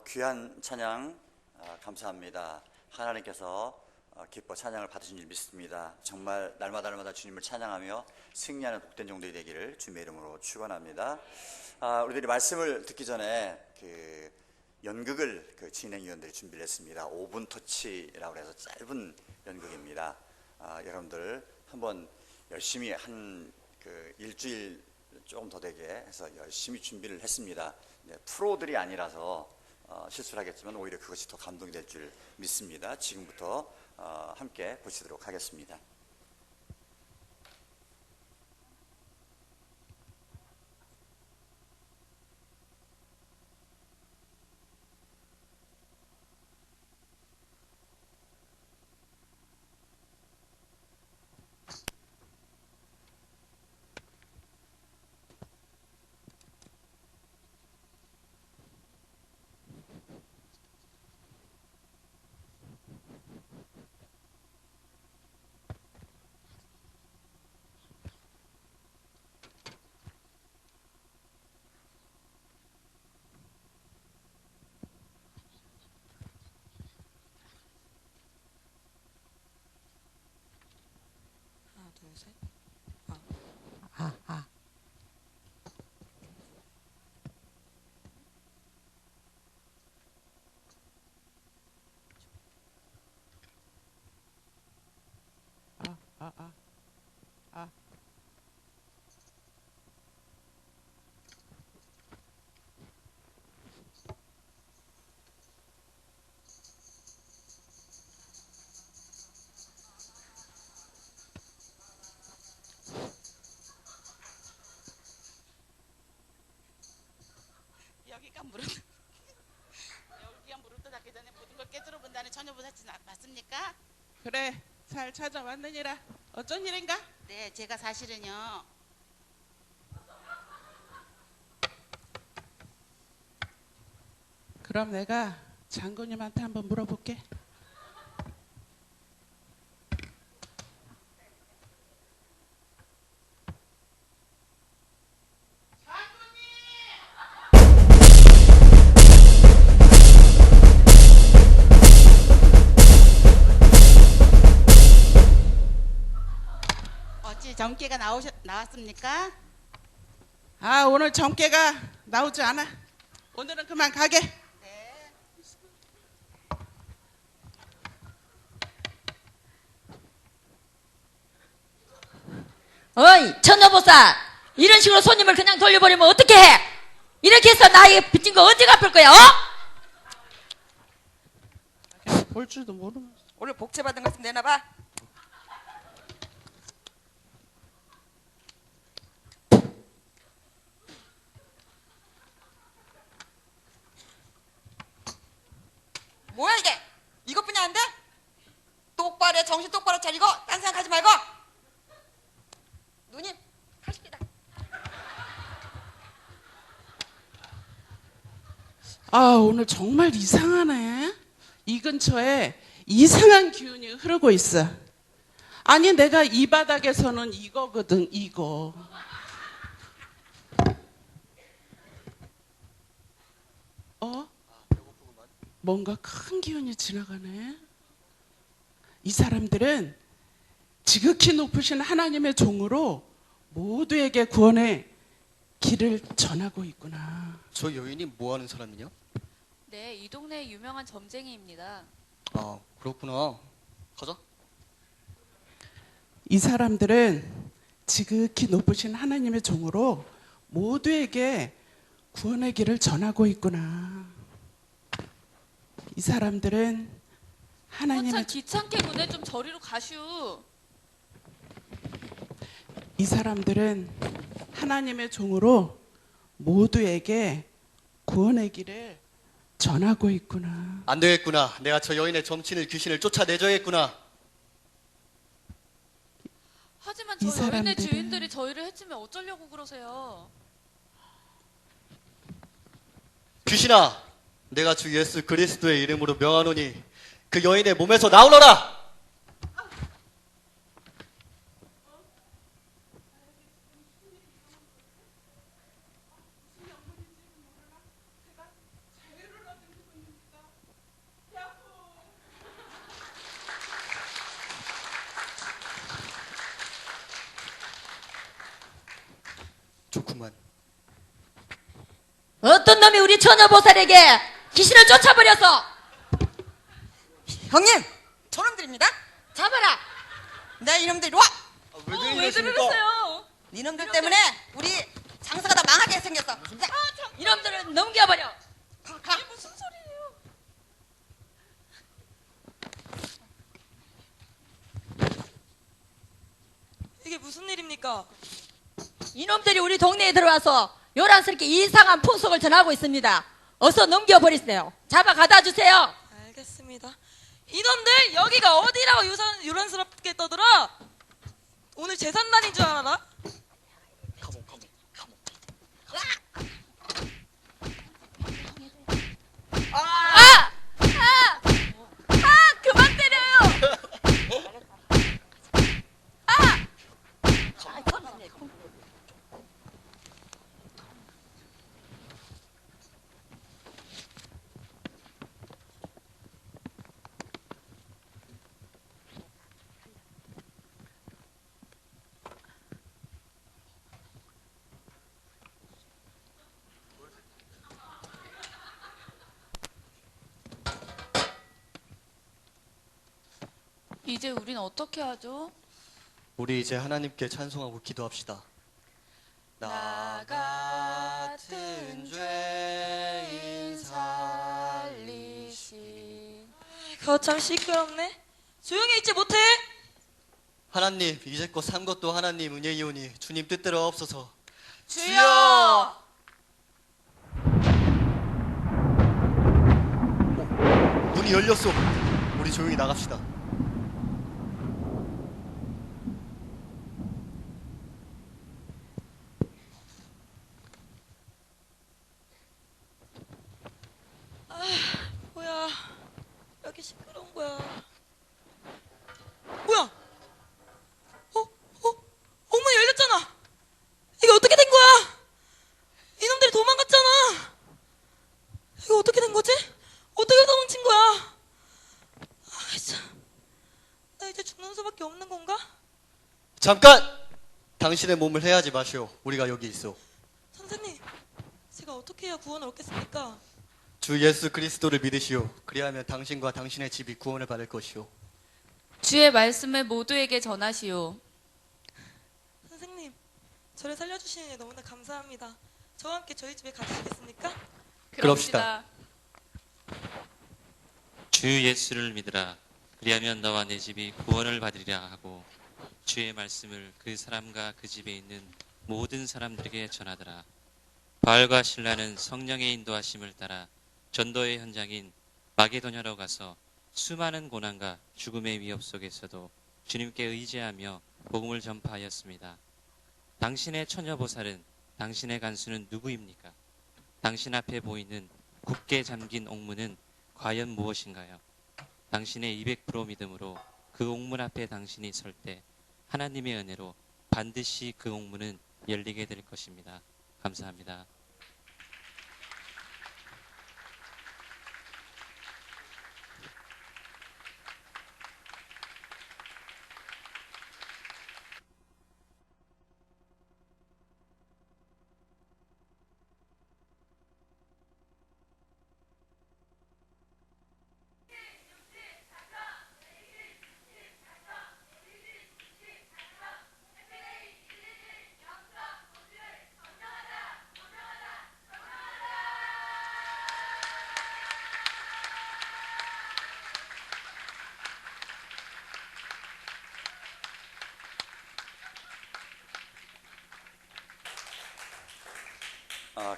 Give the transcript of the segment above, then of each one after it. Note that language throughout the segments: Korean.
귀한 찬양 감사합니다. 하나님께서 기뻐 찬양을 받으신 줄 믿습니다. 정말 날마다 주님을 찬양하며 승리하는 복된 종들이 되기를 주님의 이름으로 축원합니다. 우리들이 말씀을 듣기 전에 연극을 진행위원들이 준비를 했습니다. 5분 터치라고 해서 짧은 연극입니다. 여러분들 한번 열심히 일주일 조금 더 되게 해서 열심히 준비를 했습니다. 프로들이 아니라서 실수를 하겠지만 오히려 그것이 더 감동이 될 줄 믿습니다. 지금부터 함께 보시도록 하겠습니다. 하나, 둘, 셋. 여기가 무릎도 닿기 전에 모든 걸 깨뜨려 본다는 처녀보살치 맞습니까? 그래, 잘 찾아왔느니라. 어쩐 일인가? 네, 제가 사실은요. 그럼 내가 장군님한테 한번 물어볼게. 어찌 점괘가 나왔습니까? 오늘 점괘가 나오지 않아. 오늘은 그만 가게. 네. 어이 천여보살, 이런 식으로 손님을 그냥 돌려버리면 어떻게 해? 이렇게 해서 나에게 빚진 거 언제 갚을 거야? 볼 줄도 모르면서. 오늘 복채 받은 것 좀 내놔봐. 뭐야 이게? 이것뿐이 안 돼? 똑바로 해. 정신 똑바로 차리고 딴 생각하지 말고. 누님 하십니다. 오늘 정말 이상하네. 이 근처에 이상한 기운이 흐르고 있어. 아니, 내가 이 바닥에서는 이거거든, 이거. 뭔가 큰 기운이 지나가네. 이 사람들은 지극히 높으신 하나님의 종으로 모두에게 구원의 길을 전하고 있구나. 저 여인이 뭐 하는 사람이냐? 네, 이 동네의 유명한 점쟁이입니다. 아, 그렇구나. 가자. 이 사람들은 지극히 높으신 하나님의 종으로 모두에게 구원의 길을 전하고 있구나. 이 사람들은 하나님의 참 귀찮게 군에 좀 저리로 가슈. 이 사람들은 하나님의 종으로 모두에게 구원의 길을 전하고 있구나. 안 되겠구나. 내가 저 여인의 점친을 귀신을 쫓아내줘야겠구나. 하지만 이 저 여인의 사람들은- 주인들이 저희를 해치면 어쩌려고 그러세요? 귀신아, 내가 주 예수 그리스도의 이름으로 명하노니 그 여인의 몸에서 나오너라. 좋구만. 어떤 놈이 우리 처녀보살에게 귀신을 쫓아버렸어. 형님, 저놈들입니다. 잡아라. 내 이놈들 이리 와. 왜 그러세요? 니놈들 때문에 우리 장사가 다 망하게 생겼어. 자, 이놈들은 넘겨버려. 가. 무슨 소리예요? 이게 무슨 일입니까? 이놈들이 우리 동네에 들어와서 요란스럽게 이상한 풍속을 전하고 있습니다. 어서 넘겨버리세요. 잡아 가다 주세요. 알겠습니다. 이놈들 여기가 어디라고 요란스럽게 떠들어? 오늘 제산날인 줄 알아라? 그만 때려요. 이제 우린 어떻게 하죠? 우리 이제 하나님께 찬송하고 기도합시다. 나 같은 죄인 살리신 거참 시끄럽네. 조용히 있지 못해? 하나님, 이제껏 산 것도 하나님 은혜이오니 주님 뜻대로 없어서. 주여! 문이 열렸어. 우리 조용히 나갑시다. 뭐야? 여기 시끄러운 거야. 뭐야? 문 열렸잖아. 이게 어떻게 된 거야? 이놈들이 도망갔잖아. 이거 어떻게 된 거지? 어떻게 도망친 거야? 아, 참. 나 이제 죽는 수밖에 없는 건가? 잠깐! 당신의 몸을 해하지 마시오. 우리가 여기 있어. 선생님, 제가 어떻게 해야 구원을 얻겠습니까? 주 예수 그리스도를 믿으시오. 그리하면 당신과 당신의 집이 구원을 받을 것이오. 주의 말씀을 모두에게 전하시오. 선생님, 저를 살려주시니 너무나 감사합니다. 저와 함께 저희 집에 가주시겠습니까? 그럽시다. 주 예수를 믿으라. 그리하면 너와 내 집이 구원을 받으리라 하고 주의 말씀을 그 사람과 그 집에 있는 모든 사람들에게 전하더라. 바알과 신라는 성령의 인도하심을 따라 전도의 현장인 마게도냐로 가서 수많은 고난과 죽음의 위협 속에서도 주님께 의지하며 복음을 전파하였습니다. 당신의 처녀보살은 당신의 간수는 누구입니까? 당신 앞에 보이는 굳게 잠긴 옥문은 과연 무엇인가요? 당신의 200% 믿음으로 그 옥문 앞에 당신이 설 때 하나님의 은혜로 반드시 그 옥문은 열리게 될 것입니다. 감사합니다.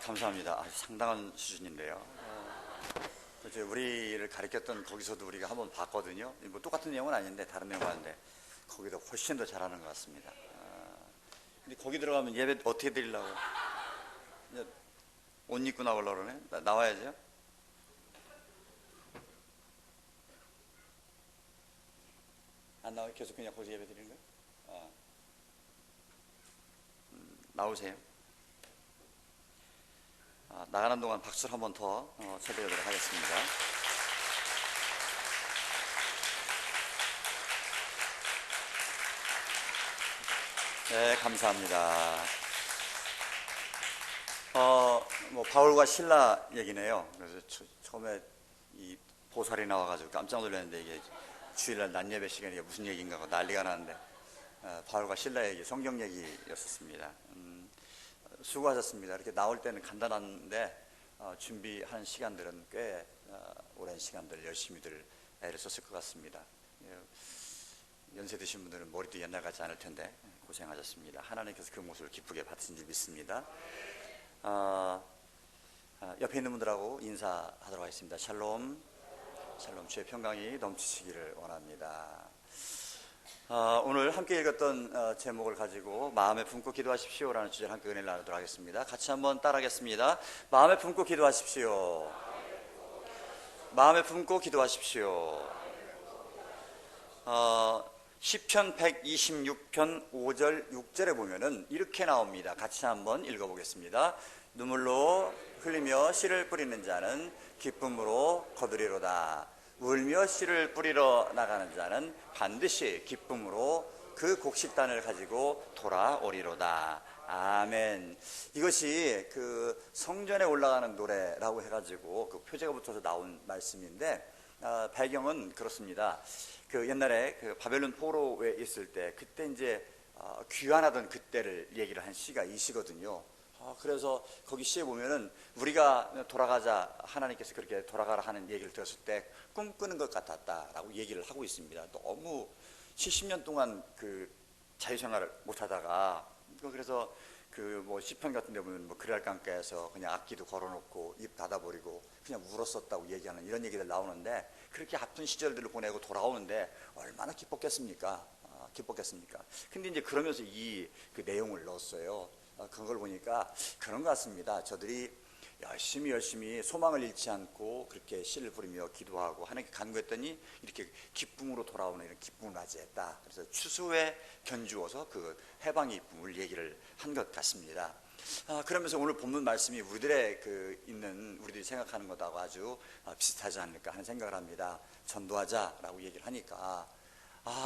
감사합니다. 아주 상당한 수준인데요. 이제 우리를 가르쳤던 거기서도 우리가 한번 봤거든요. 뭐 똑같은 내용은 아닌데 다른 내용 하는데 거기도 훨씬 더 잘하는 것 같습니다. 근데 거기 들어가면 예배 어떻게 드리려고? 이제 옷 입고 나오려고 그러네? 나와야죠. 안 나와? 계속 그냥 거기서 예배 드리는 거예요? 나오세요. 나가는 동안 박수를 한 번 더 쳐드리도록 하겠습니다. 네, 감사합니다. 뭐 바울과 신라 얘기네요. 그래서 처음에 이 보살이 나와가지고 깜짝 놀랐는데 이게 주일날 낮 예배 시간에 이게 무슨 얘기인가 하고 난리가 나는데 바울과 신라 얘기, 성경 얘기였었습니다. 수고하셨습니다. 이렇게 나올 때는 간단한데 준비한 시간들은 꽤 오랜 시간들 열심히들 애를 썼을 것 같습니다. 연세 드신 분들은 머리도 옛날 같지 않을 텐데 고생하셨습니다. 하나님께서 그 모습을 기쁘게 받으신 줄 믿습니다. 옆에 있는 분들하고 인사하도록 하겠습니다. 샬롬, 샬롬. 주의 평강이 넘치시기를 원합니다. 오늘 함께 읽었던 제목을 가지고 마음에 품고 기도하십시오라는 주제를 함께 은혜를 나누도록 하겠습니다. 같이 한번 따라하겠습니다. 마음에 품고 기도하십시오. 마음에 품고 기도하십시오. 시편 126편 5절 6절에 보면은 이렇게 나옵니다. 같이 한번 읽어보겠습니다. 눈물로 흘리며 씨를 뿌리는 자는 기쁨으로 거두리로다. 울며 씨를 뿌리러 나가는 자는 반드시 기쁨으로 그 곡식단을 가지고 돌아오리로다. 아멘. 이것이 그 성전에 올라가는 노래라고 해가지고 그 표제가 붙어서 나온 말씀인데 배경은 그렇습니다. 그 옛날에 그 바벨론 포로에 있을 때 그때 이제 귀환하던 그때를 얘기를 한 시가 이 시거든요. 그래서 거기 시에 보면은 우리가 돌아가자, 하나님께서 그렇게 돌아가라 하는 얘기를 들었을 때 꿈꾸는 것 같았다라고 얘기를 하고 있습니다. 너무 70년 동안 그 자유생활을 못하다가 그래서 그 뭐 시편 같은 데 보면 뭐 그랄 강가에서 그냥 악기도 걸어놓고 입 닫아버리고 그냥 울었었다고 얘기하는 이런 얘기들 나오는데 그렇게 아픈 시절들을 보내고 돌아오는데 얼마나 기뻤겠습니까? 기뻤겠습니까? 근데 이제 그러면서 그 내용을 넣었어요. 그걸 보니까 그런 것 같습니다. 저들이 열심히 소망을 잃지 않고 그렇게 씨를 부리며 기도하고 하나님께 간구했더니 이렇게 기쁨으로 돌아오는 이런 기쁨을 맞이했다. 그래서 추수에 견주어서 그 해방의 기쁨을 얘기를 한 것 같습니다. 그러면서 오늘 본문 말씀이 우리들의 우리들이 생각하는 것하고 아주 비슷하지 않을까 하는 생각을 합니다. 전도하자라고 얘기를 하니까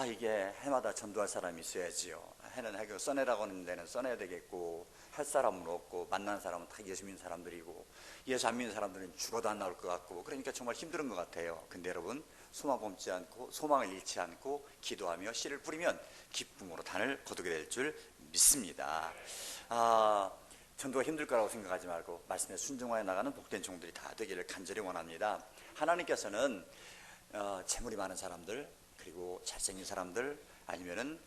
이게 해마다 전도할 사람이 있어야지요. 해는 해고 써내라고 하는 데는 써내야 되겠고 할 사람은 없고 만난 사람은 다 예수 믿는 사람들이고 예수 안 믿는 사람들은 죽어도 안 나올 것 같고 그러니까 정말 힘든 것 같아요. 근데 여러분 소망 범지 않고 소망을 잃지 않고 기도하며 씨를 뿌리면 기쁨으로 단을 거두게 될 줄 믿습니다. 전도가 힘들 거라고 생각하지 말고 말씀에 순종하여 나가는 복된 종들이 다 되기를 간절히 원합니다. 하나님께서는 재물이 많은 사람들 그리고 잘생긴 사람들 아니면은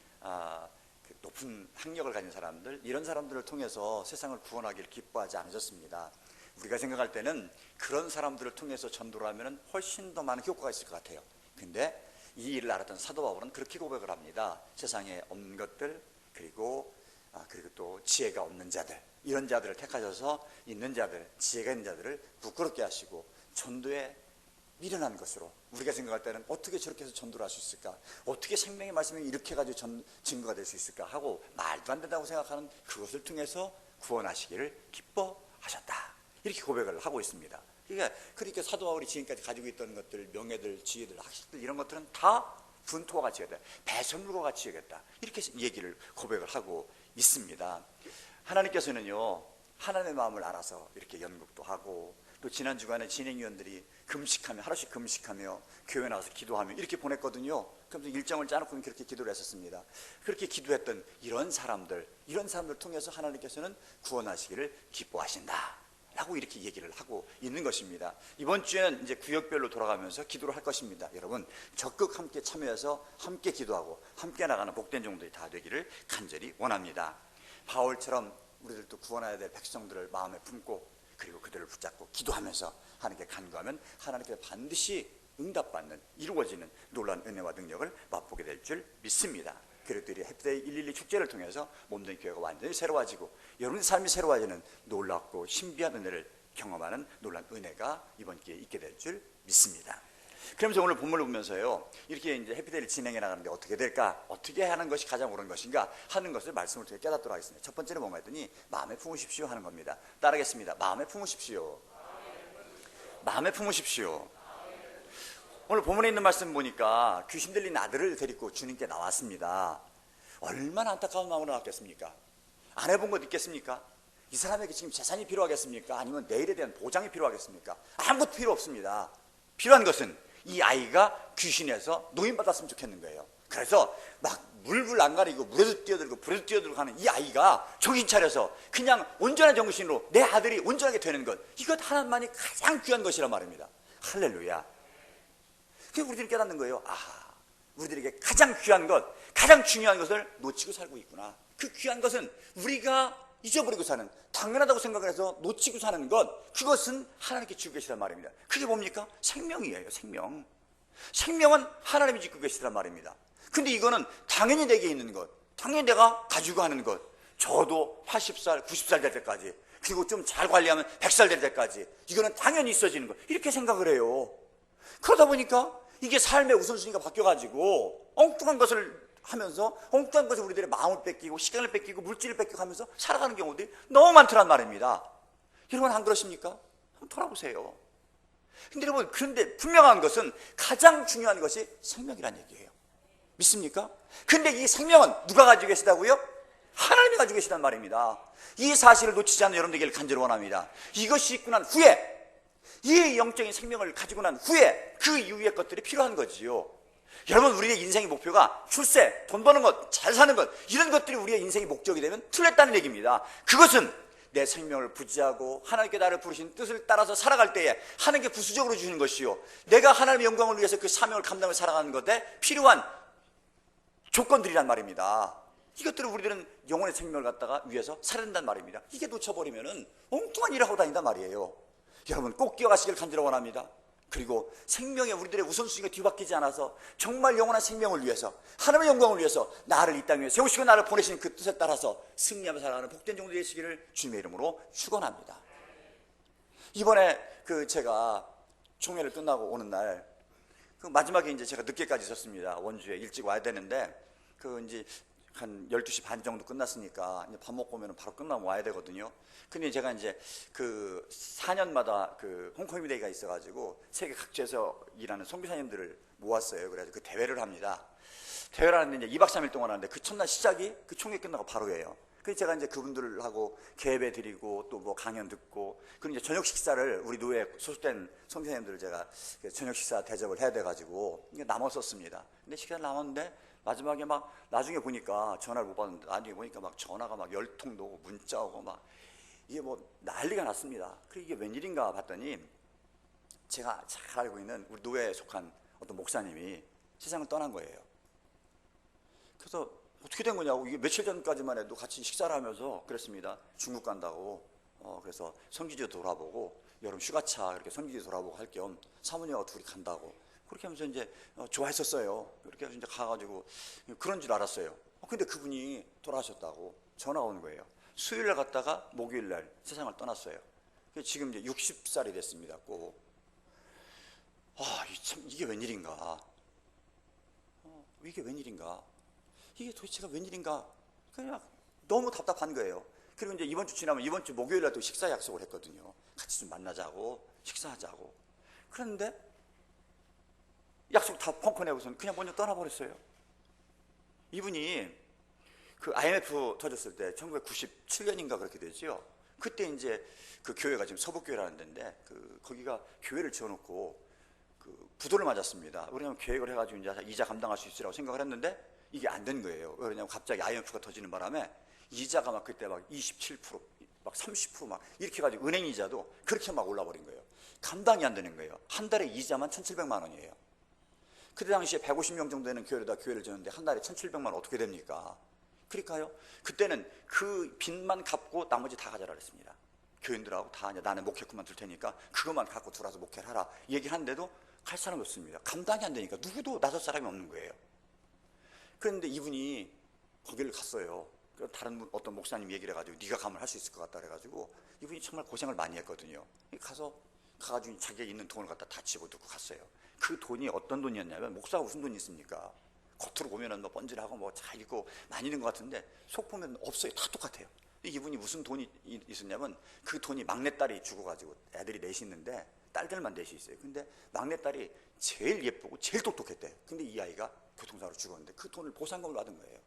높은 학력을 가진 사람들 이런 사람들을 통해서 세상을 구원하기를 기뻐하지 않으셨습니다. 우리가 생각할 때는 그런 사람들을 통해서 전도를 하면 훨씬 더 많은 효과가 있을 것 같아요. 근데 이 일을 알았던 사도 바울은 그렇게 고백을 합니다. 세상에 없는 것들 그리고 또 지혜가 없는 자들 이런 자들을 택하셔서 있는 자들 지혜가 있는 자들을 부끄럽게 하시고 전도에 미련한 것으로 우리가 생각할 때는 어떻게 저렇게 해서 전도를 할 수 있을까? 어떻게 생명의 말씀이 이렇게 해가지고 증거가 될 수 있을까? 하고 말도 안 된다고 생각하는 그것을 통해서 구원하시기를 기뻐하셨다. 이렇게 고백을 하고 있습니다. 그러니까 사도 바울이 지금까지 가지고 있던 것들, 명예들, 지혜들, 학식들 이런 것들은 다 분토와 같이 여겼다. 배설물과 같이 여겼다. 이렇게 얘기를 고백을 하고 있습니다. 하나님께서는요. 하나님의 마음을 알아서 이렇게 연극도 하고 또 지난 주간에 진행위원들이 금식하며 하루씩 금식하며 교회 나와서 기도하며 이렇게 보냈거든요. 그래서 일정을 짜놓고 그렇게 기도를 했었습니다. 그렇게 기도했던 이런 사람들 통해서 하나님께서는 구원하시기를 기뻐하신다 라고 이렇게 얘기를 하고 있는 것입니다. 이번 주에는 이제 구역별로 돌아가면서 기도를 할 것입니다. 여러분 적극 함께 참여해서 함께 기도하고 함께 나가는 복된 종들이 다 되기를 간절히 원합니다. 바울처럼 우리들도 구원해야 될 백성들을 마음에 품고 그리고 그들을 붙잡고 기도하면서 하나님께 간구하면 하나님께서 반드시 응답받는 이루어지는 놀라운 은혜와 능력을 맛보게 될 줄 믿습니다. 그리고들이 해피데이 112 축제를 통해서 몸된 교회가 완전히 새로워지고 여러분의 삶이 새로워지는 놀랍고 신비한 은혜를 경험하는 놀라운 은혜가 이번 기회에 있게 될 줄 믿습니다. 그러면서 오늘 본문을 보면서요 이렇게 이제 해피데이를 진행해 나가는데 어떻게 될까? 어떻게 하는 것이 가장 옳은 것인가? 하는 것을 말씀을 통해 깨닫도록 하겠습니다. 첫 번째는 뭔가 했더니 마음에 품으십시오 하는 겁니다. 따르겠습니다. 마음에 품으십시오. 마음에 품으십시오. 오늘 본문에 있는 말씀 보니까 귀신 들린 아들을 데리고 주님께 나왔습니다. 얼마나 안타까운 마음으로 나왔겠습니까? 안 해본 것 있겠습니까? 이 사람에게 지금 재산이 필요하겠습니까? 아니면 내일에 대한 보장이 필요하겠습니까? 아무것도 필요 없습니다. 필요한 것은 이 아이가 귀신에서 노인받았으면 좋겠는 거예요. 그래서 막 물불 안 가리고 물에도 뛰어들고 불에도 뛰어들고 하는 이 아이가 정신 차려서 그냥 온전한 정신으로 내 아들이 온전하게 되는 것, 이것 하나만이 가장 귀한 것이란 말입니다. 할렐루야. 그래서 우리들이 깨닫는 거예요. 우리들에게 가장 귀한 것, 가장 중요한 것을 놓치고 살고 있구나. 그 귀한 것은 우리가 잊어버리고 사는, 당연하다고 생각을 해서 놓치고 사는 것, 그것은 하나님께 주고 계시단 말입니다. 그게 뭡니까? 생명이에요. 생명. 생명은 하나님이 짓고 계시단 말입니다. 근데 이거는 당연히 내게 있는 것, 당연히 내가 가지고 하는 것, 저도 80살, 90살 될 때까지, 그리고 좀 잘 관리하면 100살 될 때까지, 이거는 당연히 있어지는 것, 이렇게 생각을 해요. 그러다 보니까 이게 삶의 우선순위가 바뀌어가지고 엉뚱한 것을 하면서 엉뚱한 것을 우리들의 마음을 뺏기고 시간을 뺏기고 물질을 뺏기고 하면서 살아가는 경우들이 너무 많더란 말입니다. 여러분 안 그러십니까? 한번 돌아보세요. 근데 여러분, 그런데 분명한 것은 가장 중요한 것이 생명이란 얘기예요. 믿습니까? 근데 이 생명은 누가 가지고 계시다고요? 하나님이 가지고 계시단 말입니다. 이 사실을 놓치지 않는 여러분들에게 간절히 원합니다. 이것이 있고 난 후에, 이 영적인 생명을 가지고 난 후에 그 이후의 것들이 필요한 거지요. 여러분, 우리의 인생의 목표가 출세, 돈 버는 것, 잘 사는 것, 이런 것들이 우리의 인생의 목적이 되면 틀렸다는 얘기입니다. 그것은 내 생명을 부지하고 하나님께 나를 부르신 뜻을 따라서 살아갈 때에 하나님께 부수적으로 주시는 것이요, 내가 하나님의 영광을 위해서 그 사명을 감당하며 살아가는 것에 필요한 조건들이란 말입니다. 이것들을 우리들은 영혼의 생명을 갖다가 위해서 살아야 된단 말입니다. 이게 놓쳐버리면은 엉뚱한 일을 하고 다닌단 말이에요. 여러분 꼭 기억하시길 간절히 원합니다. 그리고 생명에 우리들의 우선순위가 뒤바뀌지 않아서 정말 영원한 생명을 위해서, 하나님의 영광을 위해서 나를 이 땅에 세우시고 나를 보내신 그 뜻에 따라서 승리하며 살아가는 복된 종들이 되시기를 주님의 이름으로 축원합니다. 이번에 제가 총회를 끝나고 오는 날, 마지막에 이제 제가 늦게까지 있었습니다. 원주에 일찍 와야 되는데 이제 한 12시 반 정도 끝났으니까 이제 밥 먹고 오면 바로 끝나면 와야 되거든요. 근데 제가 이제 4년마다 홍콩 데이가 있어가지고 세계 각지에서 일하는 선교사님들을 모았어요. 그래서 그 대회를 합니다. 대회를 하는데 이제 2박 3일 동안 하는데 그 첫날 시작이 그 총회 끝나고 바로예요. 그래서 제가 이제 그분들하고 개배 드리고 또 뭐 강연 듣고, 그리고 이제 저녁 식사를 우리 노회에 소속된 선교사님들을 제가 저녁 식사 대접을 해야 돼가지고 이게 남았었습니다. 근데 시간이 남았는데 마지막에 막 나중에 보니까 전화를 못 받는데, 나중에 보니까 막 전화가 막 10통도 오고 문자 오고 막 이게 뭐 난리가 났습니다. 그리고 이게 웬일인가 봤더니 제가 잘 알고 있는 우리 노회에 속한 어떤 목사님이 세상을 떠난 거예요. 그래서 어떻게 된 거냐고, 이게 며칠 전까지만 해도 같이 식사를 하면서 그랬습니다. 중국 간다고. 그래서 선기지 돌아보고, 여름 휴가차 이렇게 선기지 돌아보고 할 겸 사모님하고 둘이 간다고. 그렇게 하면서 이제 좋아했었어요. 그렇게 해서 이제 가가지고 그런 줄 알았어요. 근데 그분이 돌아가셨다고 전화가 오는 거예요. 수요일날 갔다가 목요일날 세상을 떠났어요. 지금 이제 60살이 됐습니다. 꼭. 참 이게 웬일인가? 이게 웬일인가? 이게 도대체가 웬일인가? 그냥 너무 답답한 거예요. 그리고 이제 이번 주 지나면 이번 주 목요일날 또 식사 약속을 했거든요. 같이 좀 만나자고, 식사하자고. 그런데 약속 다 펑커 내고서는 그냥 먼저 떠나버렸어요. 이분이 그 IMF 터졌을 때 1997년인가 그렇게 되죠. 그때 이제 그 교회가 지금 서북교회라는 데인데 거기가 교회를 지어놓고 부도를 맞았습니다. 왜냐하면 계획을 해가지고 이제 이자 감당할 수 있으라고 생각을 했는데 이게 안 된 거예요. 왜냐하면 갑자기 IMF가 터지는 바람에 이자가 막 그때 막 27%, 막 30% 막 이렇게 해가지고 은행 이자도 그렇게 막 올라버린 거예요. 감당이 안 되는 거예요. 한 달에 이자만 1,700만 원이에요. 그때 당시에 150명 정도 되는 교회에다 교회를 지었는데 한 달에 1,700만 원 어떻게 됩니까? 그러니까요. 그때는 그 빚만 갚고 나머지 다 가져라 그랬습니다. 교인들하고 다 이제 나는 목회금만 줄 테니까 그것만 갖고 들어와서 목회를 하라. 얘기를 하는데도 갈 사람이 없습니다. 감당이 안 되니까 누구도 나설 사람이 없는 거예요. 그런데 이분이 거기를 갔어요. 다른 어떤 목사님 얘기를 해가지고 네가 가면 할 수 있을 것 같다 그래가지고 이분이 정말 고생을 많이 했거든요. 가가지고 자기가 있는 돈을 갖다 다 집어넣고 갔어요. 그 돈이 어떤 돈이었냐면, 목사가 무슨 돈이 있습니까? 겉으로 보면은 뭐 번지하고 뭐 잘 있고 많이 있는 것 같은데 속 보면 없어요. 다 똑같아요. 이분이 무슨 돈이 있었냐면 그 돈이 막내딸이 죽어가지고 애들이 넷이 있는데 딸들만 넷이 있어요. 근데 막내딸이 제일 예쁘고 제일 똑똑했대. 근데 이 아이가 교통사고로 죽었는데 그 돈을 보상금을 받은 거예요.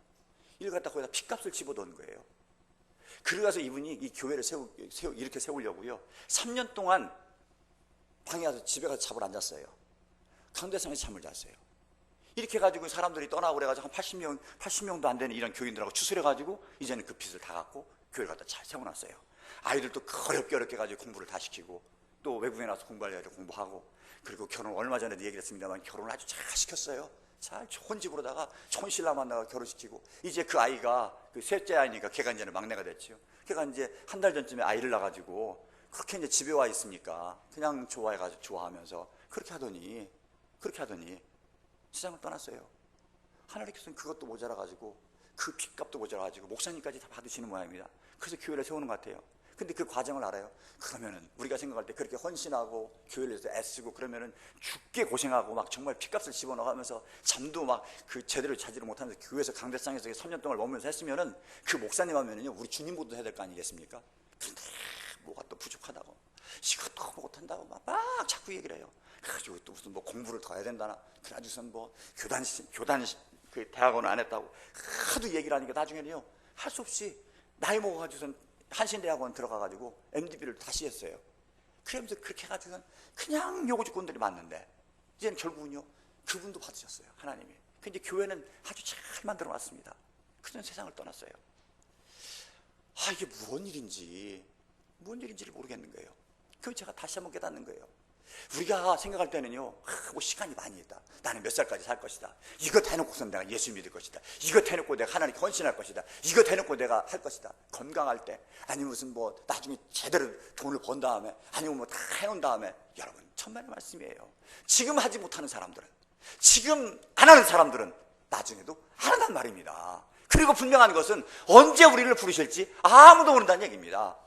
이걸 갖다 거기다 핏값을 집어넣은 거예요. 그래서 이분이 이 교회를 이렇게 세우려고요. 3년 동안 방에 가서 집에 가서 잠을 안 잤어요. 강대상에서 잠을 잤어요. 이렇게 해가지고 사람들이 떠나고 그래가지고 한 80명도 안 되는 이런 교인들하고 추스려가지고 이제는 그 빚을 다 갚고 교회를 갖다 잘 세워놨어요. 아이들도 어렵게 해가지고 공부를 다 시키고 또 외국에 나서 공부하려고 공부하고 그리고 결혼 얼마 전에도 얘기를 했습니다만 결혼을 아주 잘 시켰어요. 잘 좋은 집으로다가 좋은 신랑 만나서 결혼시키고 이제 그 아이가 그 셋째 아이니까 걔가 이제는 막내가 됐죠. 걔가 이제 한 달 전쯤에 아이를 낳아가지고 그렇게 이제 집에 와 있으니까 그냥 좋아해가지고 좋아하면서 그렇게 하더니 세상을 떠났어요. 하나님께서는 그것도 모자라가지고 그 빚값도 모자라가지고 목사님까지 다 받으시는 모양입니다. 그래서 교회를 세우는 것 같아요. 근데 그 과정을 알아요. 그러면은 우리가 생각할 때 그렇게 헌신하고 교회를 위해서 애쓰고 그러면은 죽게 고생하고 막 정말 핏값을 집어넣으면서 잠도 막 그 제대로 자지를 못하면서 교회에서 강대상에서 3년 동안 머물면서 했으면은 그 목사님 하면은요 우리 주님보다 해야 될 거 아니겠습니까? 그런데 뭐가 또 부족하다고 이것도 못한다고 막 자꾸 얘기를 해요. 그래가지고 또 무슨 뭐 공부를 더 해야 된다나 그래가지고선 뭐 교단 그 대학원을 안 했다고 하도 얘기를 하니까 나중에는요 할 수 없이 나이 먹어가지고선 한신대학원 들어가가지고 MDB를 다시 했어요. 그러면서 그렇게 해가지고는 그냥 요구조건들이 맞는데 이제는 결국은요 그분도 받으셨어요. 하나님이. 근데 교회는 아주 잘 만들어 놨습니다. 그전 세상을 떠났어요. 이게 뭔 일인지를 모르겠는 거예요. 그럼 제가 다시 한번 깨닫는 거예요. 우리가 생각할 때는요, 뭐 시간이 많이 있다. 나는 몇 살까지 살 것이다. 이거 대놓고선 내가 예수 믿을 것이다. 이거 대놓고 내가 하나님께 헌신할 것이다. 이거 대놓고 내가 할 것이다. 건강할 때, 아니면 무슨 뭐 나중에 제대로 돈을 번 다음에, 아니면 뭐 다 해놓은 다음에, 여러분 천만의 말씀이에요. 지금 하지 못하는 사람들은, 지금 안 하는 사람들은 나중에도 안 한단 말입니다. 그리고 분명한 것은 언제 우리를 부르실지 아무도 모른다는 얘기입니다.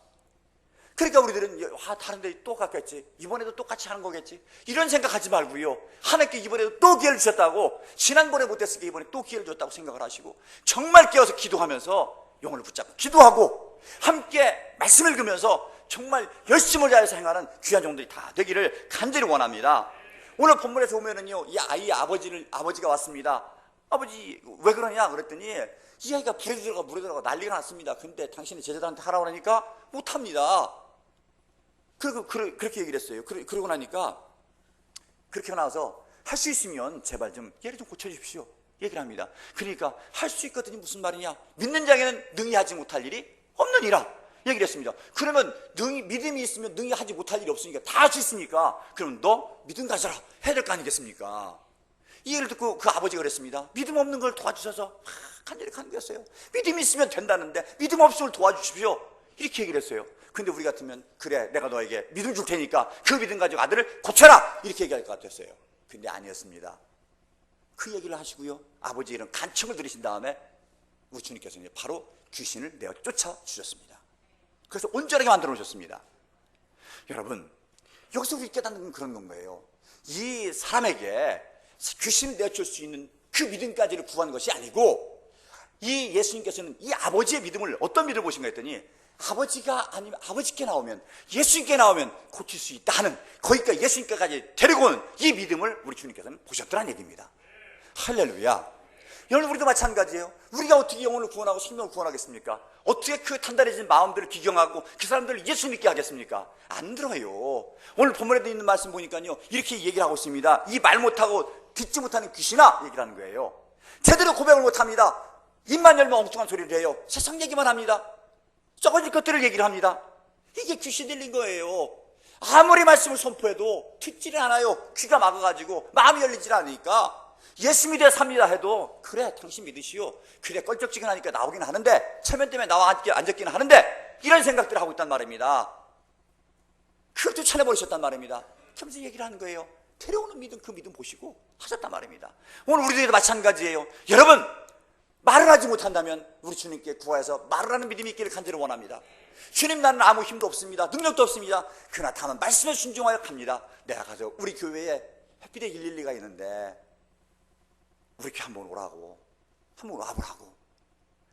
그러니까 우리들은 다른 데 또 갔겠지, 이번에도 똑같이 하는 거겠지, 이런 생각하지 말고요, 하나님께 이번에도 또 기회를 주셨다고, 지난번에 못했으니까 이번에 또 기회를 줬다고 생각을 하시고 정말 깨어서 기도하면서 영혼을 붙잡고 기도하고 함께 말씀을 읽으면서 정말 열심을 다해서 행하는 귀한 종들이 다 되기를 간절히 원합니다. 오늘 본문에서 보면은요, 이 아이의 아버지가 왔습니다. 아버지 왜 그러냐 그랬더니 이 아이가 물에 들어가 난리가 났습니다. 근데 당신이 제자들한테 하라고 하니까 못합니다. 그렇게 얘기를 했어요. 그러고 나니까 그렇게 나와서 할 수 있으면 제발 좀 얘를 좀 고쳐주십시오 얘기를 합니다. 그러니까 할 수 있거든요. 무슨 말이냐, 믿는 자에게는 능히 하지 못할 일이 없느니라 얘기를 했습니다. 그러면 믿음이 있으면 능히 하지 못할 일이 없으니까 다 할 수 있으니까 그럼 너 믿음 가져라 해야 될 거 아니겠습니까? 이 얘기를 듣고 그 아버지가 그랬습니다. 믿음 없는 걸 도와주셔서 간절히 간구했어요. 믿음이 있으면 된다는데 믿음 없음을 도와주십시오 이렇게 얘기를 했어요. 근데 우리 같으면 그래 내가 너에게 믿음 줄 테니까 그 믿음 가지고 아들을 고쳐라 이렇게 얘기할 것 같았어요. 근데 아니었습니다. 그 얘기를 하시고요, 아버지 이런 간청을 들으신 다음에 우리 주님께서는 바로 귀신을 내어 쫓아 주셨습니다. 그래서 온전하게 만들어 놓으셨습니다. 여러분 여기서 우리 깨닫는 건 그런 건 거예요. 이 사람에게 귀신을 내어줄 수 있는 그 믿음까지를 구하는 것이 아니고, 이 예수님께서는 이 아버지의 믿음을 어떤 믿음을 보신가 했더니 아버지가 아니면 아버지께 나오면 예수님께 나오면 고칠 수 있다 하는, 거기까지 예수님께까지 데리고 오는 이 믿음을 우리 주님께서는 보셨더라는 얘기입니다. 할렐루야. 여러분 우리도 마찬가지예요. 우리가 어떻게 영혼을 구원하고 생명을 구원하겠습니까? 어떻게 그 단단해진 마음들을 기경하고 그 사람들을 예수 믿게 하겠습니까? 안 들어요. 오늘 본문에도 있는 말씀 보니까요 이렇게 얘기를 하고 있습니다. 이 말 못하고 듣지 못하는 귀신아 얘기를 하는 거예요. 제대로 고백을 못합니다. 입만 열면 엉뚱한 소리를 해요. 세상 얘기만 합니다. 썩어질 것들을 얘기를 합니다. 이게 귀신 들린 거예요. 아무리 말씀을 선포해도 듣지를 않아요. 귀가 막아가지고 마음이 열리질 않으니까. 예수 믿어야 삽니다 해도 그래 당신 믿으시오, 그래 껄쩍지근하니까 나오긴 하는데 체면 때문에 나와 앉았기는 하는데 이런 생각들을 하고 있단 말입니다. 그걸 쫓아내버리셨단 말입니다. 그러면서 얘기를 하는 거예요. 데려오는 믿음, 그 믿음 보시고 하셨단 말입니다. 오늘 우리들도 마찬가지예요. 여러분 말을 하지 못한다면 우리 주님께 구하여서 말을 하는 믿음이 있기를 간절히 원합니다. 주님 나는 아무 힘도 없습니다. 능력도 없습니다. 그러나 다만 말씀에 순종하여 갑니다. 내가 가서 우리 교회에 햇빛의 112가 있는데 우리 이렇게 한번 오라고, 한번 와보라고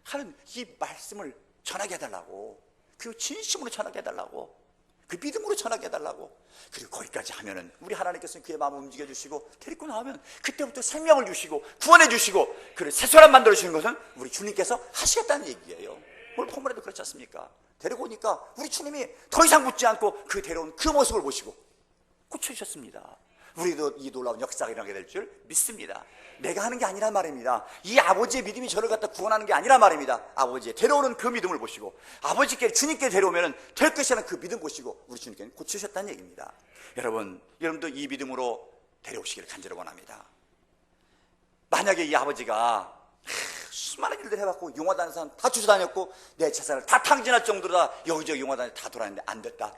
하는 이 말씀을 전하게 해달라고, 그리고 진심으로 전하게 해달라고, 그 믿음으로 전하게 해달라고. 그리고 거기까지 하면은 우리 하나님께서는 그의 마음을 움직여주시고 데리고 나오면 그때부터 생명을 주시고 구원해 주시고 그를 새 사람 만들어 주시는 것은 우리 주님께서 하시겠다는 얘기예요. 오늘 본문에도 그렇지 않습니까? 데리고 오니까 우리 주님이 더 이상 묻지 않고 그 데려온 그 모습을 보시고 고쳐주셨습니다. 우리도 이 놀라운 역사가 일어나게 될 줄 믿습니다. 내가 하는 게 아니란 말입니다. 이 아버지의 믿음이 저를 갖다 구원하는 게 아니란 말입니다. 아버지의 데려오는 그 믿음을 보시고 아버지께 주님께 데려오면 될 것이라는 그 믿음 보시고 우리 주님께는 고치셨다는 얘기입니다. 여러분도 이 믿음으로 데려오시기를 간절히 원합니다. 만약에 이 아버지가 수많은 일들 해봤고 용화다니는 사람 다 쫓아다녔고 내 재산을 다 탕진할 정도로 다 여기저기 용화다니 다 돌아다녔는데 안 됐다.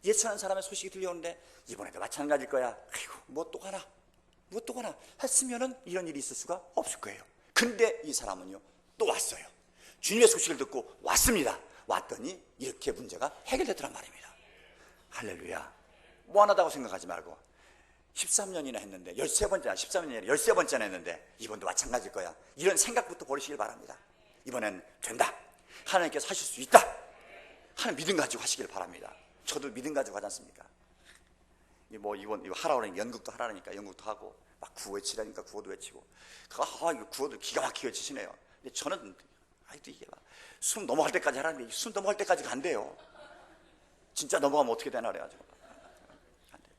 예천한 사람의 소식이 들려오는데 이번에도 마찬가지일 거야. 아이고 뭐 또 가나 했으면은 이런 일이 있을 수가 없을 거예요. 근데 이 사람은요 또 왔어요. 주님의 소식을 듣고 왔습니다. 왔더니 이렇게 문제가 해결됐더란 말입니다. 할렐루야. 무한하다고 생각하지 말고 13년이나 했는데 13번째나 13년이 아니라 13번째나 했는데 이번도 마찬가지일 거야. 이런 생각부터 버리시길 바랍니다. 이번엔 된다. 하나님께서 하실 수 있다. 하나님 믿음 가지고 하시길 바랍니다. 저도 믿음 가지고 하지 않습니까? 이거 하라고 그러니까 연극도 하라니까 연극도 하고 막 구호 외치라니까 구호도 외치고 이거 구호도 기가 막히게 외치시네요. 근데 저는 이게 막 숨 넘어갈 때까지 하라는데 숨 넘어갈 때까지 간대요. 진짜 넘어가면 어떻게 되나 그래가지고 안 돼요.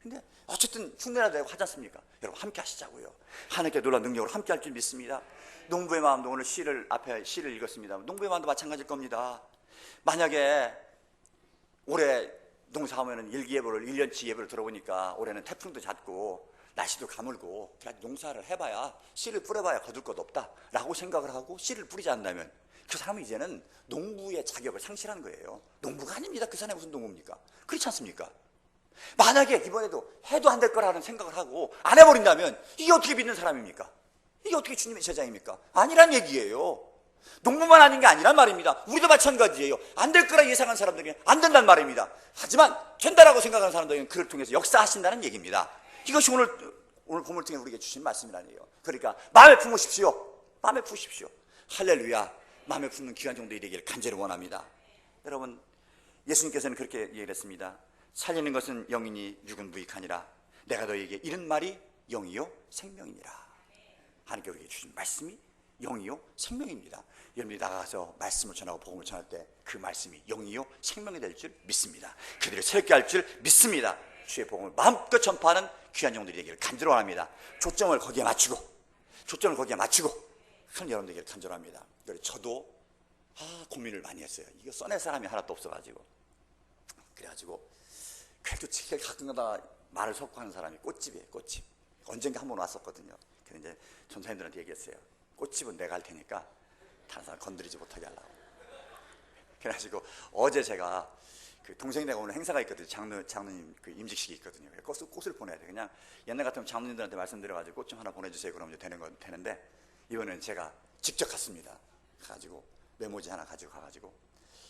근데 어쨌든 흉내라도 내고 하지 않습니까? 여러분 함께 하시자고요. 하나님께 놀라운 능력으로 함께 할 줄 믿습니다. 농부의 마음도 오늘 앞에 시를 읽었습니다. 농부의 마음도 마찬가지일 겁니다. 만약에 올해 농사하면은 일기예보를 1년치 예보를 들어보니까 올해는 태풍도 잦고 날씨도 가물고 그냥 농사를 해봐야 씨를 뿌려봐야 거둘 것 없다라고 생각을 하고 씨를 뿌리지 않는다면 그 사람은 이제는 농부의 자격을 상실하는 거예요. 농부가 아닙니다. 그 사람이 무슨 농부입니까? 그렇지 않습니까? 만약에 이번에도 해도 안 될 거라는 생각을 하고 안 해버린다면 이게 어떻게 믿는 사람입니까? 이게 어떻게 주님의 제자입니까? 아니란 얘기예요. 농부만 아닌 게 아니란 말입니다. 우리도 마찬가지예요. 안 될 거라 예상한 사람들에게 안 된다는 말입니다. 하지만 된다라고 생각하는 사람들에게는 그를 통해서 역사하신다는 얘기입니다. 이것이 오늘 본문을 통해 우리에게 주신 말씀이라니요. 그러니까 마음에 품으십시오. 마음에 푸십시오. 할렐루야. 마음에 품는 귀한 정도의 되기를 간절히 원합니다. 여러분 예수님께서는 그렇게 얘기를 했습니다. 살리는 것은 영이니 육은 무익하니라. 내가 너희에게 이른 말이 영이요 생명이니라. 하나님께 우리에게 주신 말씀이 영이요 생명입니다. 여러분이 나가서 말씀을 전하고 복음을 전할 때 그 말씀이 영이요 생명이 될 줄 믿습니다. 그들을 새롭게 할 줄 믿습니다. 주의 복음을 마음껏 전파하는 귀한 영들이 되기를 간절히 원합니다. 초점을 거기에 맞추고 큰 여러분들에게 간절합니다. 저도 고민을 많이 했어요. 이거 써낼 사람이 하나도 없어가지고 그래가지고 그래도 가끔가다 말을 섞고 하는 사람이 꽃집이에요. 꽃집. 언젠가 한번 왔었거든요. 그래서 이제 전사님들한테 얘기했어요. 꽃집은 내가 할 테니까 다른 사람 건드리지 못하게 하려고. 그래가지고 어제 제가 그 동생네가 오늘 행사가 있거든요. 장로님 그 임직식이 있거든요. 꽃을 보내야 돼. 그냥 옛날 같으면 장로님들한테 말씀드려가지고 꽃 좀 하나 보내주세요. 그러면 이제 되는데 이번에는 제가 직접 갔습니다. 가가지고 메모지 하나 가지고 가가지고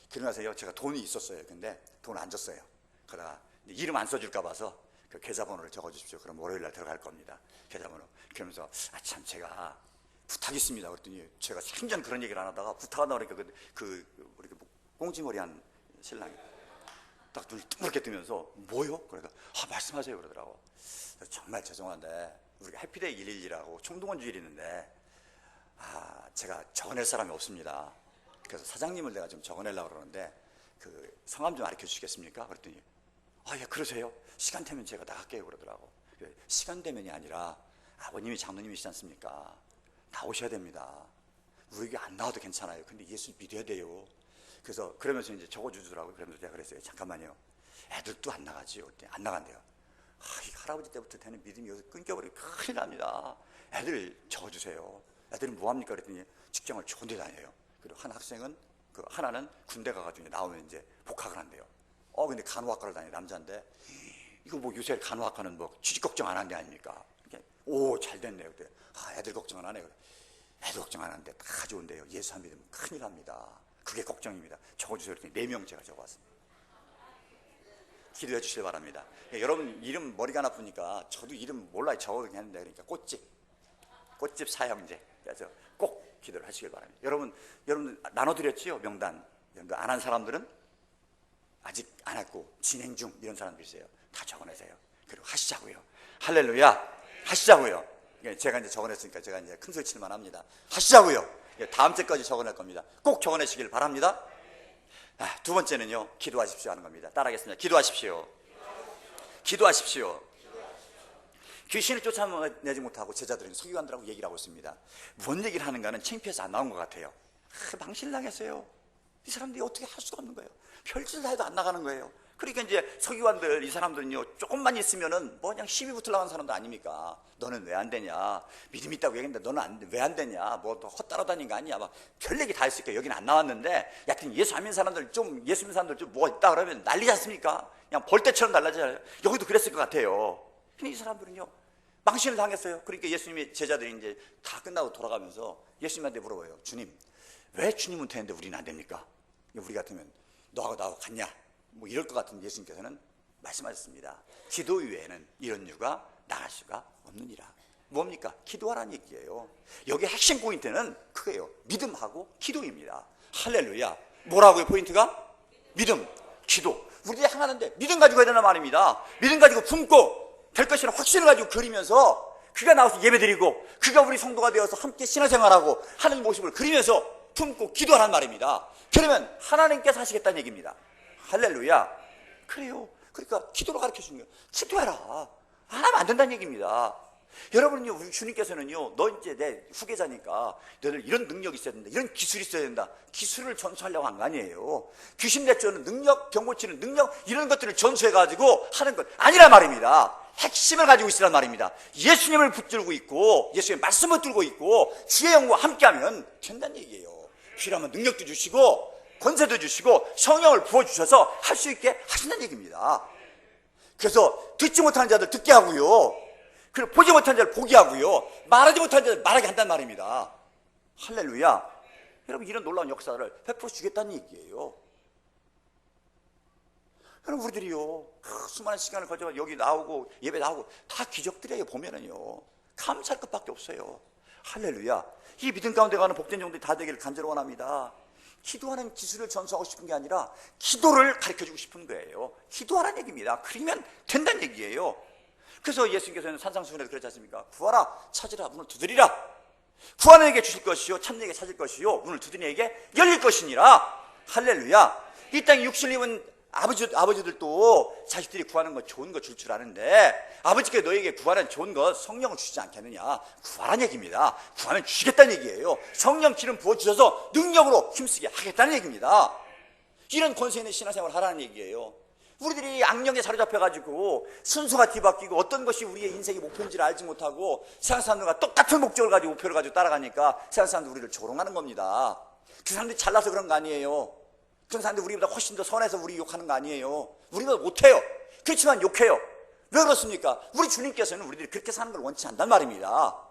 그러고 나서요 제가 돈이 있었어요. 근데 돈을 안 줬어요. 그러다가 이름 안 써줄까 봐서 그 계좌번호를 적어주십시오. 그럼 월요일날 들어갈 겁니다. 계좌번호. 그러면서 참 제가 부탁이 있습니다. 그랬더니 제가 생전 그런 얘기를 안 하다가 부탁한다고 그러니까 우리 꽁지머리한 신랑이 딱 눈을 둥그렇게 뜨면서 뭐요? 그러니까 말씀하세요 그러더라고. 정말 죄송한데 우리가 해피데이 112라고 총동원 주일이 있는데 제가 적어낼 사람이 없습니다. 그래서 사장님을 내가 좀 적어내려고 그러는데 그 성함 좀 가르쳐 주시겠습니까? 그랬더니 예 그러세요. 시간 되면 제가 나갈게요 그러더라고. 시간 되면이 아니라 아버님이 장로님이시지 않습니까? 나오셔야 됩니다. 우리에게 안 나와도 괜찮아요. 근데 예수 믿어야 돼요. 그래서 그러면서 이제 적어주더라고요. 그러면서 제가 그랬어요. 잠깐만요. 애들도 안 나가지요. 안 나간대요. 이 할아버지 때부터 되는 믿음이 여기서 끊겨버리면 큰일 납니다. 애들 적어주세요. 애들은 뭐합니까? 그랬더니 직장을 좋은 데 다녀요. 그리고 한 학생은 하나는 군대 가가지고 나오면 이제 복학을 한대요. 근데 간호학과를 다녀요. 남자인데 이거 뭐 요새 간호학과는 뭐 취직 걱정 안 하는 데 아닙니까? 잘 됐네요. 그때 애들 걱정은 안 해요. 애들 걱정 안 하는데 다 좋은데요. 예수 안 믿으면 큰일 납니다. 그게 걱정입니다. 적어주세요. 그랬더니 4명 제가 적어왔습니다. 기도해 주시길 바랍니다. 여러분 이름 머리가 나쁘니까 저도 이름 몰라요. 적어도 했는데 그러니까 꽃집 사형제. 그래서 꼭 기도를 하시길 바랍니다. 여러분 나눠드렸지요 명단. 여러분들 안 한 사람들은 아직 안 했고 진행 중 이런 사람들 있어요. 다 적어내세요. 그리고 하시자고요. 할렐루야. 하시자고요. 제가 이제 적어냈으니까 제가 이제 큰 소리 칠만 합니다. 하시자고요. 다음 주까지 적어낼 겁니다. 꼭 적어내시길 바랍니다. 두 번째는요, 기도하십시오 하는 겁니다. 따라하겠습니다. 기도하십시오. 기도하십시오. 귀신을 쫓아내지 못하고 제자들은 서기관들하고 얘기를 하고 있습니다. 뭔 얘기를 하는가는 창피해서 안 나온 것 같아요. 망신나겠어요. 이 사람들이 어떻게 할 수가 없는 거예요. 별짓을 다 해도 안 나가는 거예요. 그러니까 이제 서기관들, 이 사람들은요, 조금만 있으면은 뭐 그냥 시비 붙으러 나가는 사람도 아닙니까? 너는 왜 안 되냐? 믿음 있다고 얘기했는데 너는 왜 안 되냐? 뭐 또 헛따라다닌 거 아니야? 막 별 얘기 다 했을 거예요. 여기는 안 나왔는데, 하여튼 예수 안 믿는 사람들 좀, 예수 믿는 사람들 좀 뭐 있다 그러면 난리지 않습니까? 그냥 벌떼처럼 날라잖아요. 여기도 그랬을 것 같아요. 근데 이 사람들은요, 망신을 당했어요. 그러니까 예수님의 제자들이 이제 다 끝나고 돌아가면서 예수님한테 물어봐요. 주님, 왜 주님은 되는데 우리는 안 됩니까? 우리 같으면 너하고 나하고 같냐? 뭐 이럴 것 같은 예수님께서는 말씀하셨습니다. 기도 외에는 이런 이유가 나갈 수가 없느니라. 뭡니까? 기도하라는 얘기예요. 여기 핵심 포인트는 그거예요. 믿음하고 기도입니다. 할렐루야. 뭐라고요 포인트가? 믿음, 기도. 우리들이 하나인데 믿음 가지고 해야 된단 말입니다. 믿음 가지고 품고 될 것이라는 확신을 가지고 그리면서 그가 나와서 예배드리고 그가 우리 성도가 되어서 함께 신앙생활하고 하는 모습을 그리면서 품고 기도하라는 말입니다. 그러면 하나님께서 하시겠다는 얘기입니다. 할렐루야. 그래요. 그러니까 기도로 가르쳐주는 거예요. 기도해라. 안 하면 안 된다는 얘기입니다. 여러분은요, 우리 주님께서는요, 너 이제 내 후계자니까 너들 이런 능력이 있어야 된다, 이런 기술이 있어야 된다, 기술을 전수하려고 한 거 아니에요. 귀신 내쫓는 능력, 병 고치는 능력, 이런 것들을 전수해가지고 하는 것 아니란 말입니다. 핵심을 가지고 있으란 말입니다. 예수님을 붙들고 있고 예수님의 말씀을 붙들고 있고 주의 영과 함께하면 된다는 얘기예요. 필요하면 능력도 주시고 권세도 주시고 성령을 부어주셔서 할 수 있게 하신다는 얘기입니다. 그래서 듣지 못하는 자들 듣게 하고요, 그리고 보지 못하는 자를 보게 하고요, 말하지 못하는 자를 말하게 한단 말입니다. 할렐루야. 여러분, 이런 놀라운 역사를 베풀어 주겠다는 얘기예요. 여러분, 우리들이요, 수많은 시간을 거쳐서 여기 나오고 예배 나오고 다 기적들이에요. 보면은요, 감사할 것밖에 없어요. 할렐루야. 이 믿음 가운데 가는 복된 종들이 다 되기를 간절히 원합니다. 기도하는 기술을 전수하고 싶은 게 아니라 기도를 가르쳐주고 싶은 거예요. 기도하라는 얘기입니다. 그러면 된다는 얘기예요. 그래서 예수님께서는 산상수훈에서 그렇지 않습니까? 구하라, 찾으라, 문을 두드리라. 구하는 에게 주실 것이요, 찾는 에게 찾을 것이요, 문을 두드리는 에게 열릴 것이니라. 할렐루야. 이 땅에 육신을 입은 아버지들도 자식들이 구하는 거 좋은 거 줄 줄 아는데, 아버지께 너에게 구하는 좋은 거 성령을 주시지 않겠느냐. 구하라는 얘기입니다. 구하면 주시겠다는 얘기예요. 성령 기름 부어주셔서 능력으로 힘쓰게 하겠다는 얘기입니다. 이런 권세 있는 신앙생활을 하라는 얘기예요. 우리들이 악령에 사로잡혀가지고 순서가 뒤바뀌고 어떤 것이 우리의 인생의 목표인지를 알지 못하고 세상 사람들과 똑같은 목적을 가지고 목표를 가지고 따라가니까 세상 사람들 우리를 조롱하는 겁니다. 그 사람들이 잘나서 그런 거 아니에요. 그런 사람들 우리보다 훨씬 더 선해서 우리 욕하는 거 아니에요. 우리보다 못해요. 그렇지만 욕해요. 왜 그렇습니까? 우리 주님께서는 우리들이 그렇게 사는 걸 원치 않단 말입니다.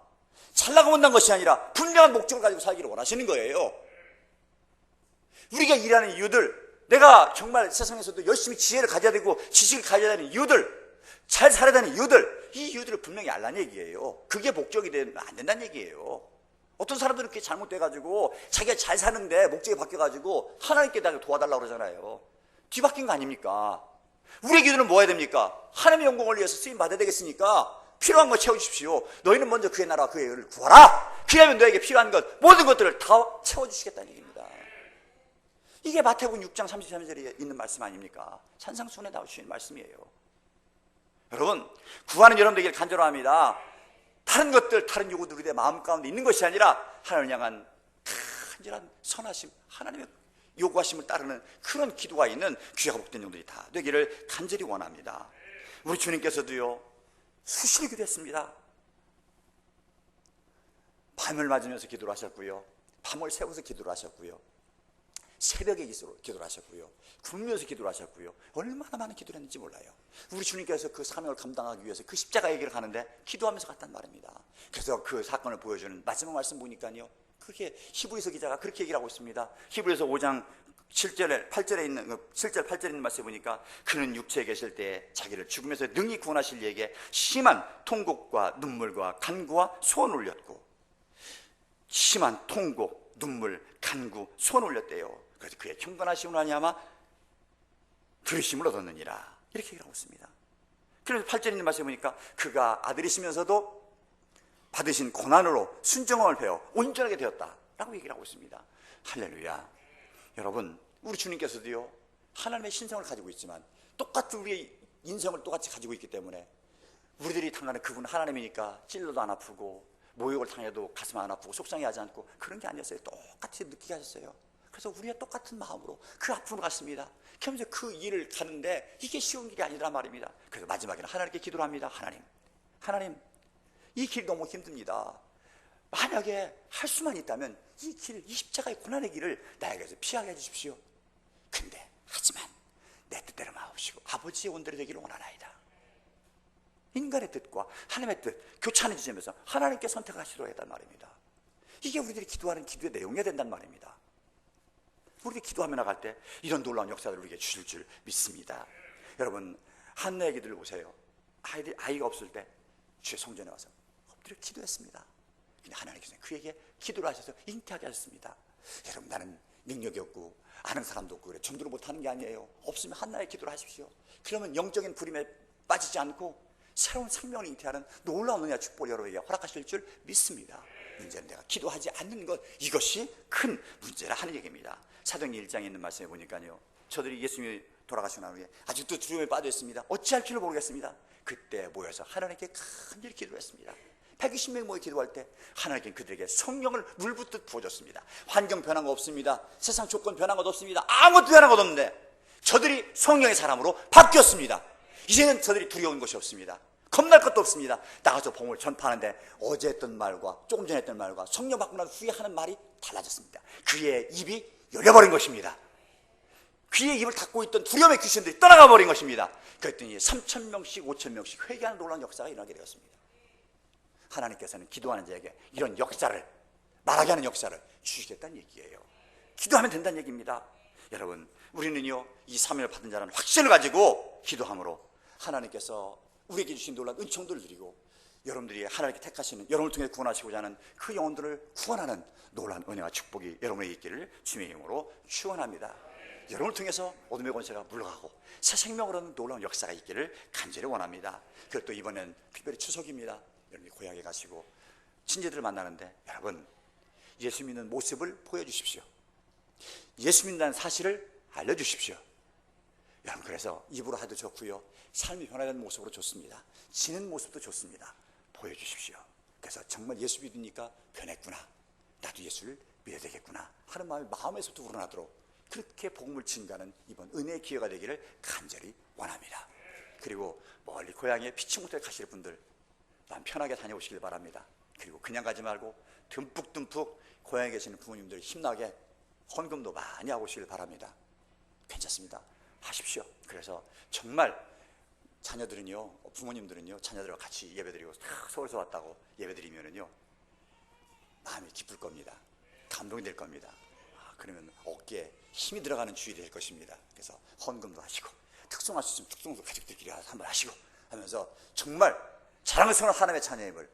잘나고 못난 것이 아니라 분명한 목적을 가지고 살기를 원하시는 거예요. 우리가 일하는 이유들, 내가 정말 세상에서도 열심히 지혜를 가져야 되고 지식을 가져야 되는 이유들, 잘 살아야 되는 이유들, 이 이유들을 분명히 알라는 얘기예요. 그게 목적이 되면 안 된다는 얘기예요. 어떤 사람들은 그게 잘못돼가지고 자기가 잘 사는데 목적이 바뀌어가지고 하나님께 도와달라고 그러잖아요. 뒤바뀐 거 아닙니까? 우리의 기도는 뭐 해야 됩니까? 하나님의 영광을 위해서 쓰임 받아야 되겠으니까 필요한 거 채워주십시오. 너희는 먼저 그의 나라와 그의 의를 구하라. 그러면 너에게 필요한 것, 모든 것들을 다 채워주시겠다는 얘기입니다. 이게 마태복음 6장 33절에 있는 말씀 아닙니까? 산상수훈에 나오신 말씀이에요. 여러분, 구하는 여러분들에게 간절합니다. 다른 것들, 다른 요구들이 내 마음 가운데 있는 것이 아니라 하나님을 향한 간절한 선하심, 하나님의 요구하심을 따르는 그런 기도가 있는 귀하고 복된 종들이 다 되기를 간절히 원합니다. 우리 주님께서도요, 수시로 기도했습니다. 밤을 맞으면서 기도를 하셨고요, 밤을 새워서 기도를 하셨고요, 새벽에 기도를 하셨고요, 굶으면서 기도를 하셨고요. 얼마나 많은 기도를 했는지 몰라요. 우리 주님께서 그 사명을 감당하기 위해서 그 십자가 얘기를 가는데 기도하면서 갔단 말입니다. 그래서 그 사건을 보여주는 마지막 말씀 보니까요, 그렇게 히브리서 기자가 그렇게 얘기를 하고 있습니다. 히브리서 5장 7절에 8절에 있는 7절 8절에 있는 말씀에 보니까 그는 육체에 계실 때 자기를 죽음에서 능히 구원하실 이에게 심한 통곡과 눈물과 간구와 소원을 올렸고, 심한 통곡, 눈물, 간구, 소원을 올렸대요. 그래서 그의 경건하심으로 말미암아 들으심을 얻었느니라, 이렇게 얘기하고 있습니다. 그래서 8절에 있는 말씀에 보니까 그가 아들이시면서도 받으신 고난으로 순종함을 배워 온전하게 되었다, 라고 얘기를 하고 있습니다. 할렐루야. 여러분, 우리 주님께서도요, 하나님의 신성을 가지고 있지만 똑같은 우리의 인성을 똑같이 가지고 있기 때문에 우리들이 당하는 그분 하나님이니까 찔러도 안 아프고 모욕을 당해도 가슴 안 아프고 속상해하지 않고 그런 게 아니었어요. 똑같이 느끼게 하셨어요. 그래서 우리가 똑같은 마음으로 그 아픔을 갔습니다. 그러면서 그 일을 가는데 이게 쉬운 길이 아니란 말입니다. 그래서 마지막에는 하나님께 기도를 합니다. 하나님, 이 길 너무 힘듭니다. 만약에 할 수만 있다면 이 길, 이 십자가의 고난의 길을 나에게서 피하게 해주십시오. 근데 하지만 내 뜻대로 마옵시고 아버지의 원대로 되기를 원하나이다. 인간의 뜻과 하나님의 뜻 교차하는 지점에서 하나님께 선택하시도록 했단 말입니다. 이게 우리들이 기도하는 기도의 내용이 된단 말입니다. 우리들이 기도하며 나갈 때 이런 놀라운 역사를 우리에게 주실 줄 믿습니다. 여러분, 한나의 기도를 보세요. 아이가 없을 때 주의 성전에 와서 엎드려 기도했습니다. 근데 하나님께서 그에게 기도를 하셔서 잉태하게 하셨습니다. 여러분, 나는 능력이 없고 아는 사람도 없고 그래 전도를 못하는 게 아니에요. 없으면 한나의 기도를 하십시오. 그러면 영적인 불임에 빠지지 않고 새로운 생명을 잉태하는 놀라운 은혜와 축복을 여러분에게 허락하실 줄 믿습니다. 문제는 내가 기도하지 않는 것, 이것이 큰 문제라 하는 얘기입니다. 사도행전 1장에 있는 말씀에 보니까요, 저들이 예수님이 돌아가시고 난 후에 아직도 두려움에 빠져 있습니다. 어찌할 줄을 모르겠습니다. 그때 모여서 하나님께 간절히 기도를 했습니다. 120명 모여 기도할 때 하나님께는 그들에게 성령을 물붓듯 부어줬습니다. 환경 변한 거 없습니다. 세상 조건 변한 것 없습니다. 아무것도 변한 것 없는데 저들이 성령의 사람으로 바뀌었습니다. 이제는 저들이 두려운 것이 없습니다. 겁날 것도 없습니다. 나가서 복음을 전파하는데 어제 했던 말과 조금 전에 했던 말과 성령 받고 난 후에 하는 말이 달라졌습니다. 그의 입이 열려버린 것입니다. 귀의 입을 닫고 있던 두려움의 귀신들이 떠나가 버린 것입니다. 그랬더니 3,000명씩 5,000명씩 회개하는 놀라운 역사가 일어나게 되었습니다. 하나님께서는 기도하는 자에게 이런 역사를, 말하게 하는 역사를 주시겠다는 얘기예요. 기도하면 된다는 얘기입니다. 여러분, 우리는요, 이 사명을 받은 자라는 확신을 가지고 기도함으로 하나님께서 우리에게 주신 놀라운 은총들을 드리고 여러분들이 하나님께 택하시는, 여러분을 통해 구원하시고자 하는 그 영혼들을 구원하는 놀라운 은혜와 축복이 여러분에게 있기를 주님의 이름으로 축원합니다. 여러분을 통해서 어둠의 권세가 물러가고 새 생명을 얻는 놀라운 역사가 있기를 간절히 원합니다. 그리고 또 이번엔 특별히 추석입니다. 여러분이 고향에 가시고 친지들을 만나는데 여러분, 예수 믿는 모습을 보여주십시오. 예수 믿는다는 사실을 알려주십시오. 여러분, 그래서 입으로 하도 좋고요, 삶이 변화되는 모습으로 좋습니다. 지는 모습도 좋습니다. 보여주십시오. 그래서 정말 예수 믿으니까 변했구나, 나도 예수를 믿어야 되겠구나 하는 마음이 마음에서부터 우러나도록 그렇게 복음을 증가하는 이번 은혜의 기회가 되기를 간절히 원합니다. 그리고 멀리 고향에 피치 못해 가실 분들 마음 편하게 다녀오시길 바랍니다. 그리고 그냥 가지 말고 듬뿍듬뿍 고향에 계시는 부모님들 힘나게 헌금도 많이 하고 오시길 바랍니다. 괜찮습니다. 하십시오. 그래서 정말 자녀들은요, 부모님들은요, 자녀들과 같이 예배드리고 서울서 왔다고 예배드리면은요, 마음이 기쁠 겁니다. 감동이 될 겁니다. 그러면 어깨에 힘이 들어가는 주일이 될 것입니다. 그래서 헌금도 하시고 특송할 수 있으면 특송도 가족들끼리 한번 하시고 하면서 정말 자랑스러운 하나님의 자녀임을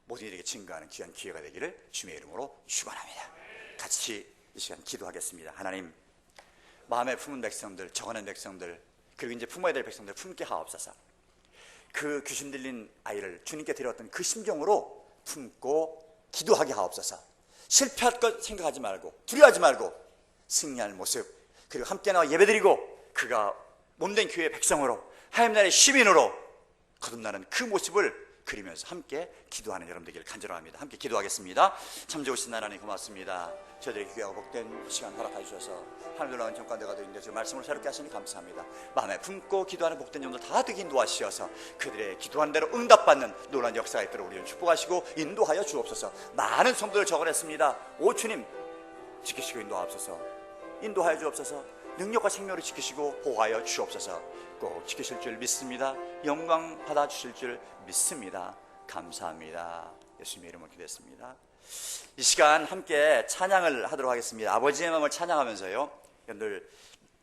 모든 이에게 증거하는 귀한 기회가 되기를 주님의 이름으로 축원합니다. 같이 이 시간 기도하겠습니다. 하나님, 마음에 품은 백성들, 적어낸 백성들, 그리고 이제 품어야 될 백성들 품게 하옵소서. 그 귀신 들린 아이를 주님께 드렸던 그 심정으로 품고 기도하게 하옵소서. 실패할 것 생각하지 말고 두려워하지 말고 승리할 모습, 그리고 함께 나와 예배드리고 그가 몸된 교회의 백성으로 하나님 나라의 시민으로 거듭나는 그 모습을 그리면서 함께 기도하는 여러분 되기를 간절합니다. 함께 기도하겠습니다. 참 좋으신 하나님 고맙습니다. 저희들에게 귀하고 복된 시간 허락해 주셔서 하나님 놀라운 정관대가 되는데 주 말씀을 새롭게 하시니 감사합니다. 마음에 품고 기도하는 복된 영들 다 되게 인도하시어서 그들의 기도하는 대로 응답받는 놀라운 역사가 있도록 우리를 축복하시고 인도하여 주옵소서. 많은 성도들 적어냈습니다. 오 주님, 지키시고 인도하옵소서. 인도하여 주옵소서. 능력과 생명을 지키시고 보호하여 주옵소서. 꼭 지키실 줄 믿습니다. 영광 받아 주실 줄 믿습니다. 감사합니다. 예수님의 이름으로 기도했습니다. 이 시간 함께 찬양을 하도록 하겠습니다. 아버지의 마음을 찬양하면서요, 여러분들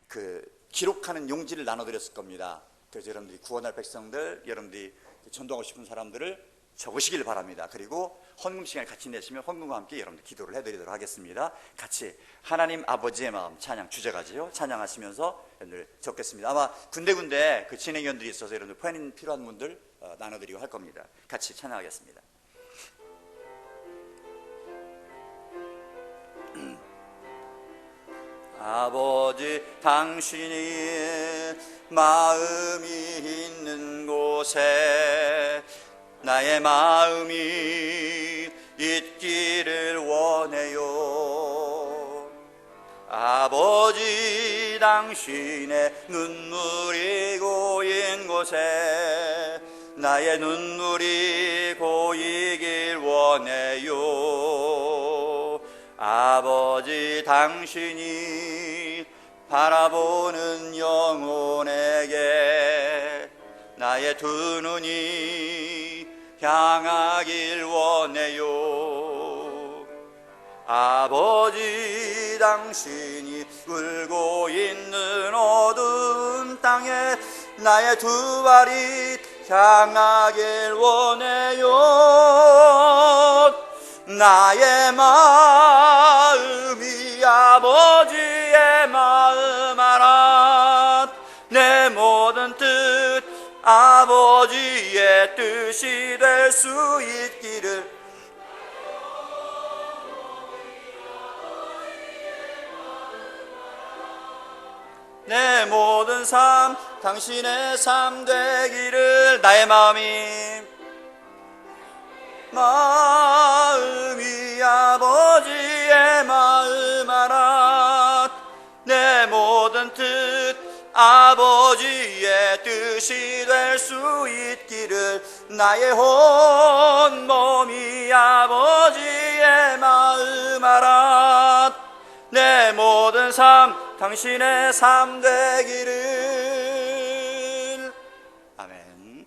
그 기록하는 용지를 나눠드렸을 겁니다. 그래서 여러분들이 구원할 백성들, 여러분들이 전도하고 싶은 사람들을 적으시길 바랍니다. 그리고 헌금 시간을 같이 내시면 헌금과 함께 여러분들 기도를 해드리도록 하겠습니다. 같이 하나님 아버지의 마음 찬양 주제가지요. 찬양하시면서 여러분들 적겠습니다. 아마 군데군데 그 진행위원들이 있어서 여러분들 포인 필요한 분들 나눠드리고 할 겁니다. 같이 찬양하겠습니다. 아버지 당신이 마음이 있는 곳에 나의 마음이 있기를 원해요. 아버지 당신의 눈물이 고인 곳에 나의 눈물이 고이길 원해요. 아버지 당신이 바라보는 영혼에게 나의 두 눈이 향하길 원해요. 아버지 당신이 울고 있는 어두운 땅에 나의 두 발이 향하길 원해요. 나의 마음이 아버지의 마음 알아 내 모든 뜻 아버지의 뜻이 될 수 있기를 내 모든 삶 당신의 삶 되기를 나의 마음이 아버지의 마음 알아 내 모든 뜻 아버지의 뜻이 될 수 있기를 나의 온 몸이 아버지의 마음 알아 내 모든 삶 당신의 삶 되기를. 아멘.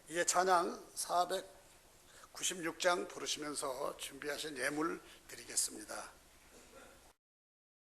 이제 찬양 496장 부르시면서 준비하신 예물 드리겠습니다.